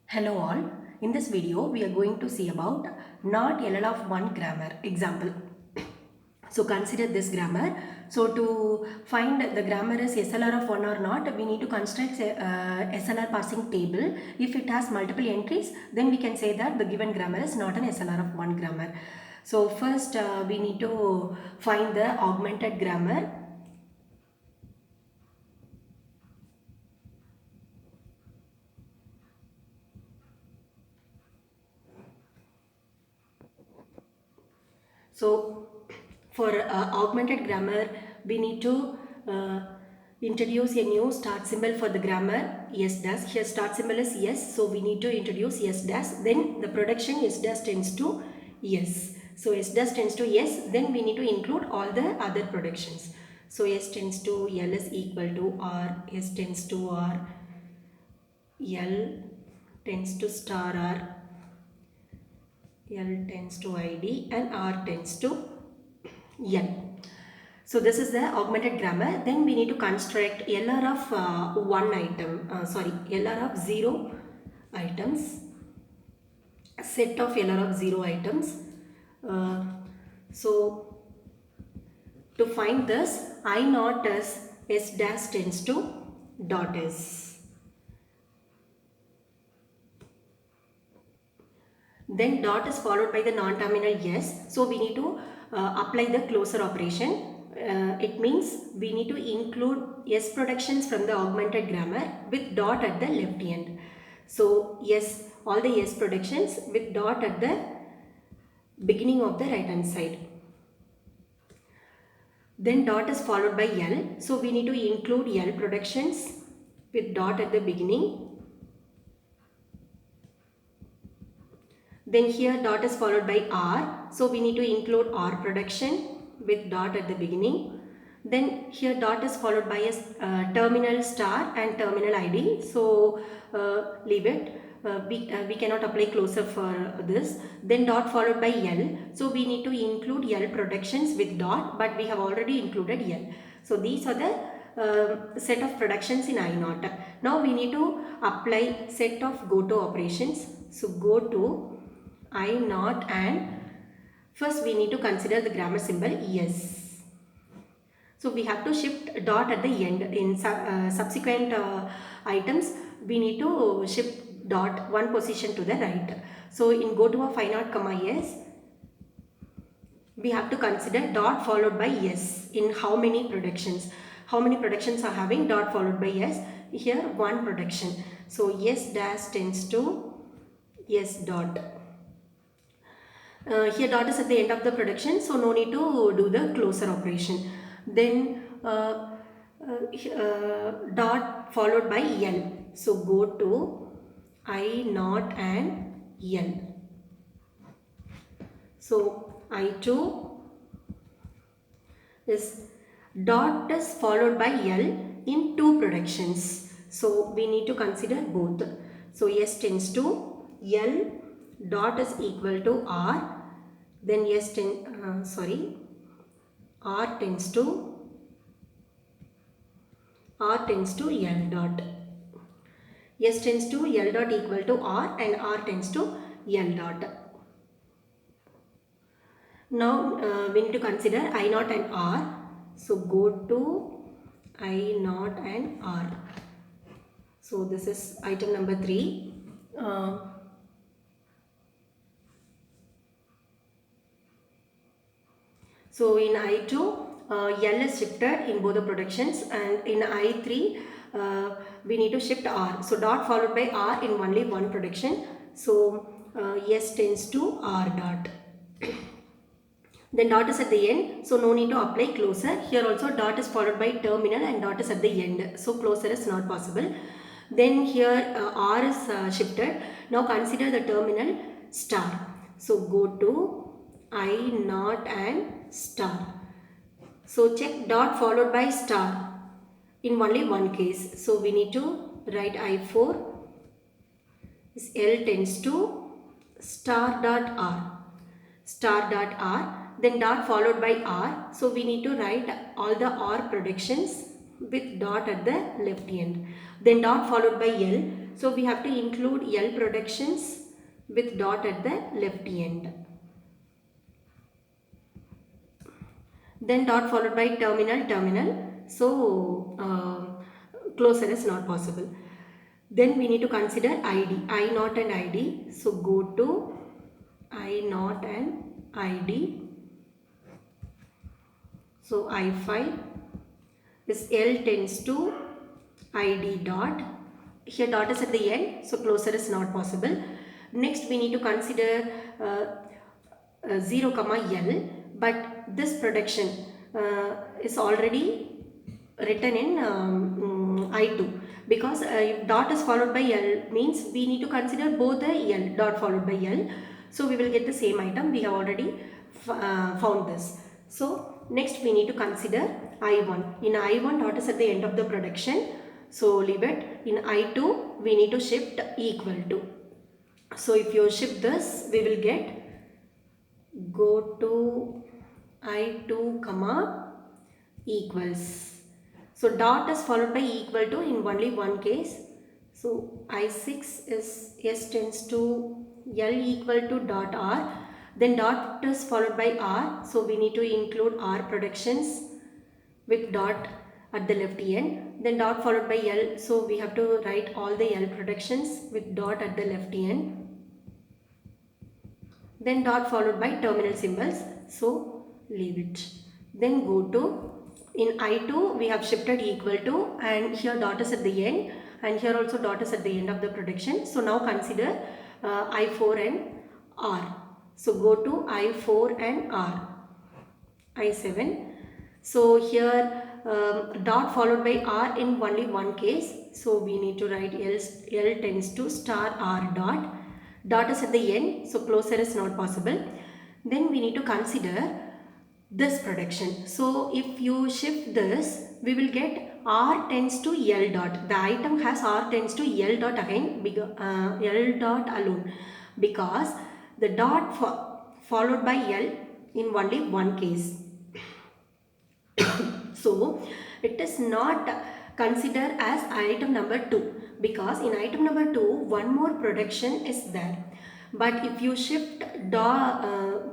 Hello all, in this video we are going to see about not LL of 1 grammar example. So consider this grammar. So to find the grammar is SLR of 1 or not, we need to construct a SLR parsing table. If it has multiple entries, then we can say that the given grammar is not an SLR of 1 grammar. So first we need to find the augmented grammar. So for augmented grammar, we need to introduce a new start symbol for the grammar yes dash. Here start symbol is yes, so we need to introduce yes dash. Then the production yes dash tends to yes. So yes dash tends to yes, then we need to include all the other productions. So S tends to L is equal to R, S tends to R, L tends to star R, L tends to ID, and R tends to N. So this is the augmented grammar. Then we need to construct LR of LR of 0 items, set of LR of 0 items. So to find this, I naught is S dash tends to dot S. Then dot is followed by the non-terminal yes. So we need to apply the closer operation. It means we need to include yes productions from the augmented grammar with dot at the left end. So yes, all the yes productions with dot at the beginning of the right hand side. Then dot is followed by L. So we need to include L productions with dot at the beginning. Then here dot is followed by R. So we need to include R production with dot at the beginning. Then here dot is followed by a terminal star and terminal ID. So leave it. We cannot apply closer for this. Then dot followed by L. So we need to include L productions with dot, but we have already included L. So these are the set of productions in I naught. Now we need to apply set of go to operations. So go to I naught, and first we need to consider the grammar symbol yes. So we have to shift dot at the end. In subsequent items, we need to shift dot one position to the right. So in go to of I naught comma yes, we have to consider dot followed by yes in how many productions. How many productions are having dot followed by yes? Here one production. So yes dash tends to yes dot. Here dot is at the end of the production, so no need to do the closer operation. Then dot followed by L. So go to I naught and L. So I2 is dot is followed by L in two productions. So we need to consider both. So S tends to L dot is equal to R. Then R tends to L dot. S tends to L dot equal to R, and R tends to L dot. Now we need to consider I naught and R. So go to I naught and R. So this is item number 3. So in I2, L is shifted in both the productions, and in I3, we need to shift R. So dot followed by R in only one production. So S tends to R dot. Then dot is at the end, so no need to apply closer. Here also dot is followed by terminal and dot is at the end. So closer is not possible. Then here R is shifted. Now consider the terminal star. So go to I naught and star. So check dot followed by star in only one case. So we need to write I4 is L tends to star dot R. Star dot R, then dot followed by R. So we need to write all the R productions with dot at the left end. Then dot followed by L. So we have to include L productions with dot at the left end. Then dot followed by terminal. So closer is not possible. Then we need to consider ID, I naught and ID. So go to I naught and ID. So I5 is L tends to ID dot. Here dot is at the end, so closer is not possible. Next we need to consider 0 comma L, but this production is already written in I2, because if dot is followed by L means we need to consider both the L, dot followed by L. So we will get the same item. We have already found this. So next we need to consider I1. In I1 dot is at the end of the production, so leave it. In I2 we need to shift equal to. So if you shift this, we will get, go to I2 comma equals. So dot is followed by equal to in only one case. So I6 is S tends to L equal to dot R. Then dot is followed by R. So we need to include R productions with dot at the left end. Then dot followed by L. So we have to write all the L productions with dot at the left end. Then dot followed by terminal symbols. So leave it. Then go to, in I2 we have shifted equal to, and here dot is at the end, and here also dot is at the end of the production. So now consider I4 and R. So go to I4 and R. I7. So here dot followed by R in only one case. So we need to write L tends to star R dot. Dot is at the end, so closer is not possible. Then we need to consider this production. So if you shift this, we will get R tends to L dot. The item has R tends to L dot again, L dot alone, because the dot followed by L in only one case. So it is not considered as item number 2, because in item number 2 one more production is there. But if you shift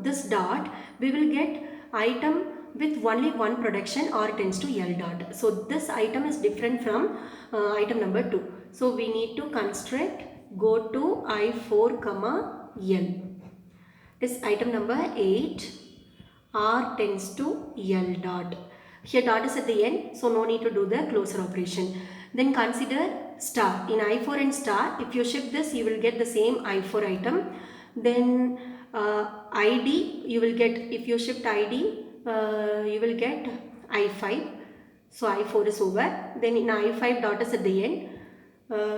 this dot, we will get item with only one production, R tends to L dot. So this item is different from item number 2. So we need to construct, go to I4 comma L. This item number 8, R tends to L dot. Here dot is at the end, so no need to do the closer operation. Then consider star. In I4 and star, if you shift this, you will get the same I4 item. Then ID, you will get, if you shift ID, you will get I5. So I4 is over. Then in I5 dot is at the end.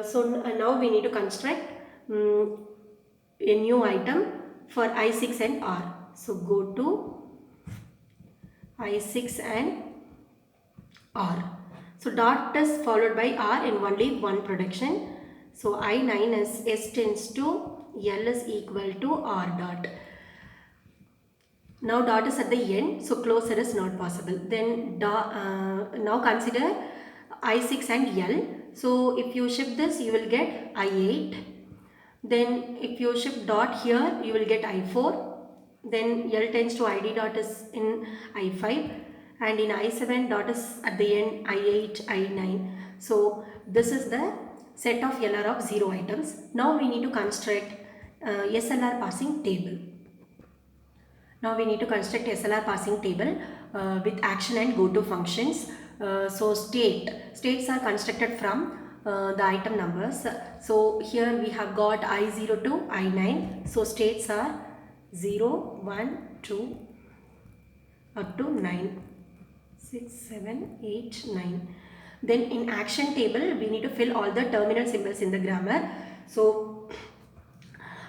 So now we need to construct a new item for I6 and R. So go to I6 and R. So dot is followed by R in only one production. So I9 is S tends to L is equal to R dot. Now dot is at the end, so closer is not possible. Then now consider I6 and L. So if you shift this, you will get I8. Then if you shift dot here, you will get I4. Then L tends to ID dot is in I5, and in I7 dot is at the end I8, I9. So this is the set of LR of 0 items. Now we need to construct SLR parsing table. Now we need to construct SLR parsing table with action and go to functions. So states are constructed from the item numbers. So here we have got I0 to I9. So states are 0, 1, 2 up to 9, 6, 7, 8, 9. Then in action table we need to fill all the terminal symbols in the grammar. So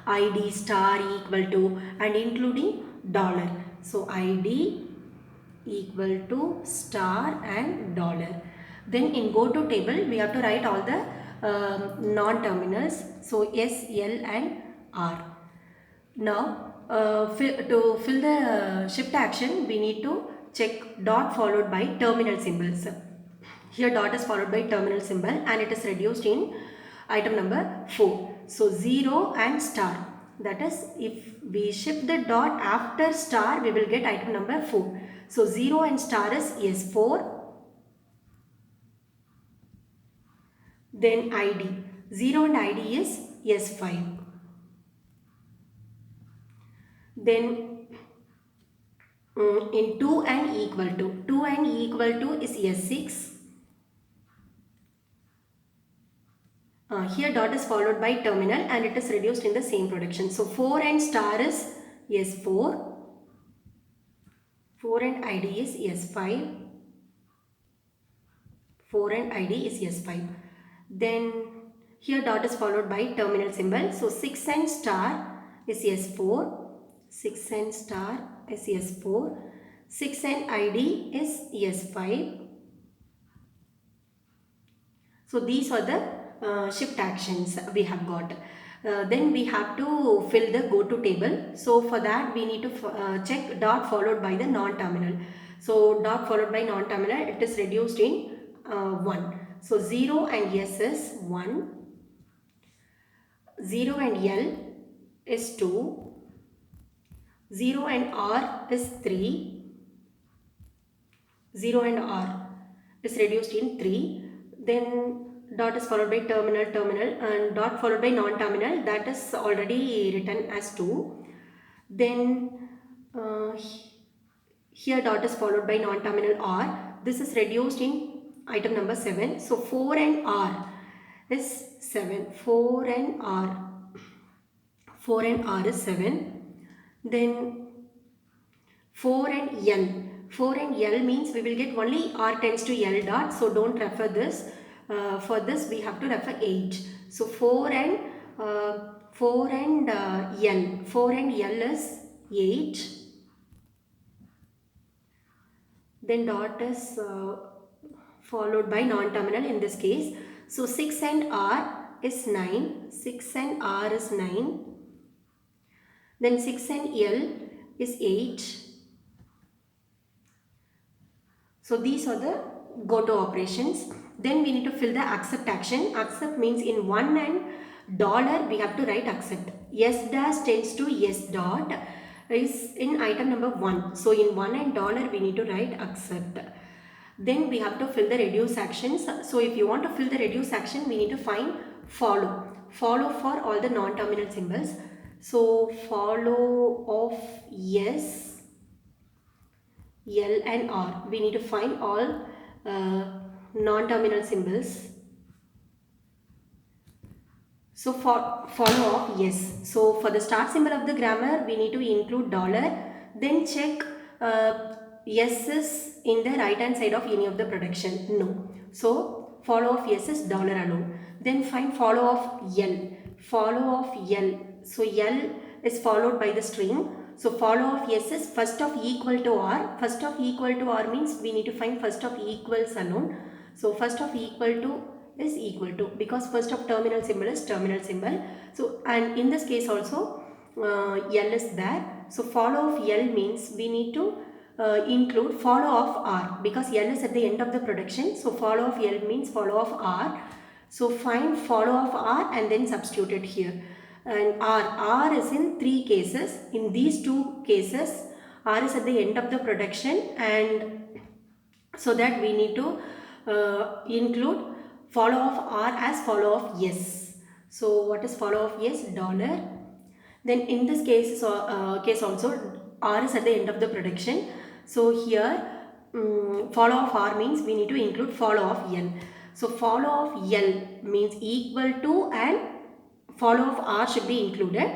ID star equal to and including dollar. So ID equal to star and dollar. Then in go to table we have to write all non-terminals. So S, L and R. Now to fill the shift action, we need to check dot followed by terminal symbols. Here dot is followed by terminal symbol and it is reduced in item number 4. So 0 and star. That is, if we shift the dot after star, we will get item number 4. So 0 and star is S4. Then ID. 0 and ID is S5. Then in 2 and equal to. 2 and equal to is S6. Here dot is followed by terminal and it is reduced in the same production. So 4 and star is S4. 4 and ID is S5. 4 and ID is S5. Then here dot is followed by terminal symbol. So 6 and star is S4. 6 and star is S4. 6 and ID is S5. So these are the shift actions we have got. Then we have to fill the go to table. So for that we need to check dot followed by the non-terminal. So dot followed by non-terminal, it is reduced in 1. So 0 and S is 1. 0 and L is 2. 0 and R is 3. 0 and R is reduced in 3. Then dot is followed by terminal, and dot followed by non-terminal, that is already written as 2. Then here dot is followed by non-terminal R. This is reduced in item number 7. So 4 and R is 7. 4 and R. 4 and R is 7. Then 4 and L. 4 and L means we will get only R tends to L dot. So don't refer this. For this we have to refer 8. So 4 and L. 4 and L is 8. Then dot is followed by non-terminal in this case. So 6 and R is 9. 6 and R is 9. Then 6 and L is 8. So these are the go to operations. Then we need to fill the accept action. Accept means in 1 and dollar we have to write accept. S dash tends to S dot is in item number 1. So in 1 and dollar we need to write accept. Then we have to fill the reduce actions. So if you want to fill the reduce action, we need to find follow. Follow for all the non-terminal symbols. So follow of S, L and R. We need to find all non-terminal symbols. So for follow of yes. So for the start symbol of the grammar, we need to include dollar. Then check yes is in the right hand side of any of the production. No. So follow of yes is dollar alone. Then find follow of L. Follow of L. So L is followed by the string. So follow of S is first of equal to R. First of equal to R means we need to find first of equals alone. So first of equal to is equal to, because first of terminal symbol is terminal symbol. So and in this case also L is there. So follow of L means we need to include follow of R, because L is at the end of the production. So follow of L means follow of R. So find follow of R and then substitute it here. And R is in 3 cases. In these 2 cases, R is at the end of the production, and so that we need to include follow of R as follow of yes. So what is follow of yes? Dollar. Then in this case also R is at the end of the production. So here follow of R means we need to include follow of L. So follow of L means equal to, and follow of R should be included.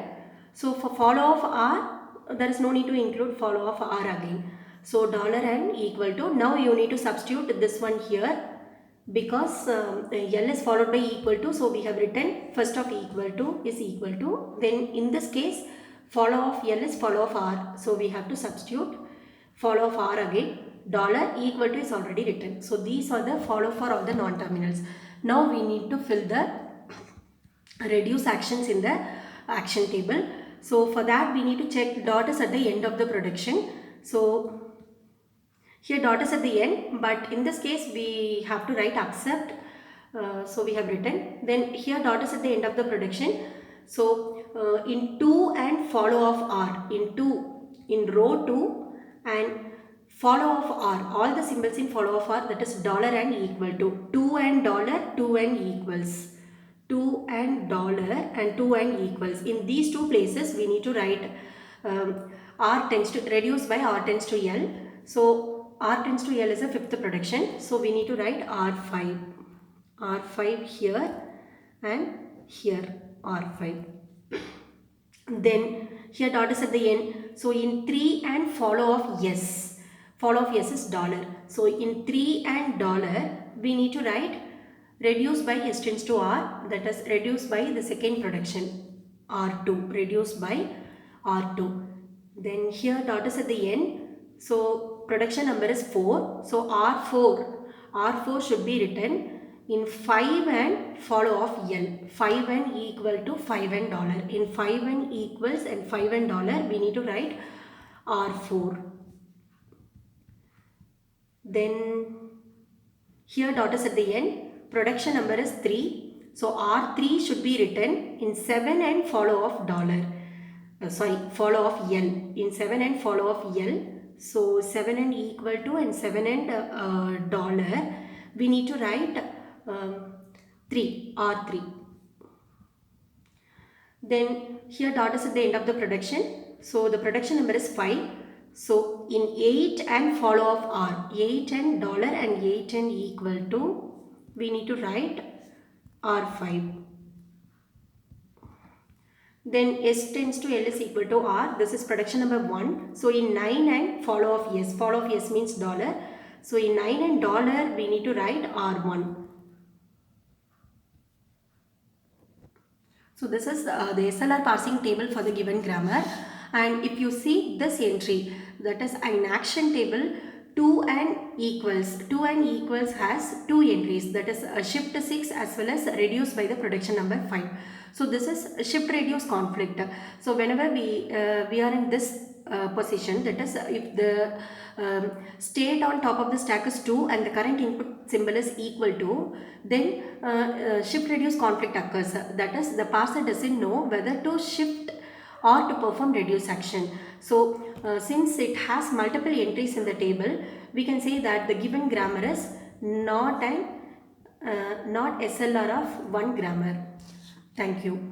So for follow of R, there is no need to include follow of R again. So dollar and equal to. Now you need to substitute this one here, because L is followed by equal to. So we have written first of equal to is equal to. Then in this case follow of L is follow of R. So we have to substitute follow of R again. Dollar equal to is already written. So these are the follow for all the non-terminals. Now we need to fill the reduce actions in the action table. So for that we need to check dot is at the end of the production. So here dot is at the end, but in this case we have to write accept So we have written. Then here dot is at the end of the production. So in 2 and follow of R, in row 2 and follow of R, all the symbols in follow of R, that is dollar and equal to, 2 and dollar, 2 and equals, 2 and dollar and 2 and equals. In these two places we need to write R tends to reduce by R tends to L. So R tends to L is a fifth production. So we need to write R5. R5 here and here R5. Then here dot is at the end. So in 3 and follow of S. Follow of S is dollar. So in 3 and dollar we need to write reduce by S tends to R, that is reduce by the second production R2, reduce by R2. Then here dot is at the end. So production number is 4. So R4 should be written in 5 and follow of L. 5 and equal to 5 and dollar. In 5 and equals and 5 and dollar we need to write R4. Then here dot is at the end. Production number is 3. So R3 should be written in 7 and follow of dollar. Follow of L. In 7 and follow of L. So 7 and equal to and 7 and dollar. We need to write 3. R3. Then here dot is at the end of the production. So the production number is 5. So in 8 and follow of R, 8 and dollar and 8 and equal to, we need to write R5. Then S tends to L is equal to R. This is production number 1. So in 9 and follow of S. Follow of S means dollar. So in 9 and dollar we need to write R1. So this is the SLR parsing table for the given grammar. And if you see this entry, that is an action table, 2 and equals. 2 and equals has 2 entries, that is shift 6 as well as reduced by the production number 5. So this is shift reduce conflict. So whenever we are in this position, that is if the state on top of the stack is 2 and the current input symbol is equal to, then shift reduce conflict occurs. That is the parser doesn't know whether to shift or to perform reduce action. So since it has multiple entries in the table, we can say that the given grammar is not SLR of one grammar. Thank you.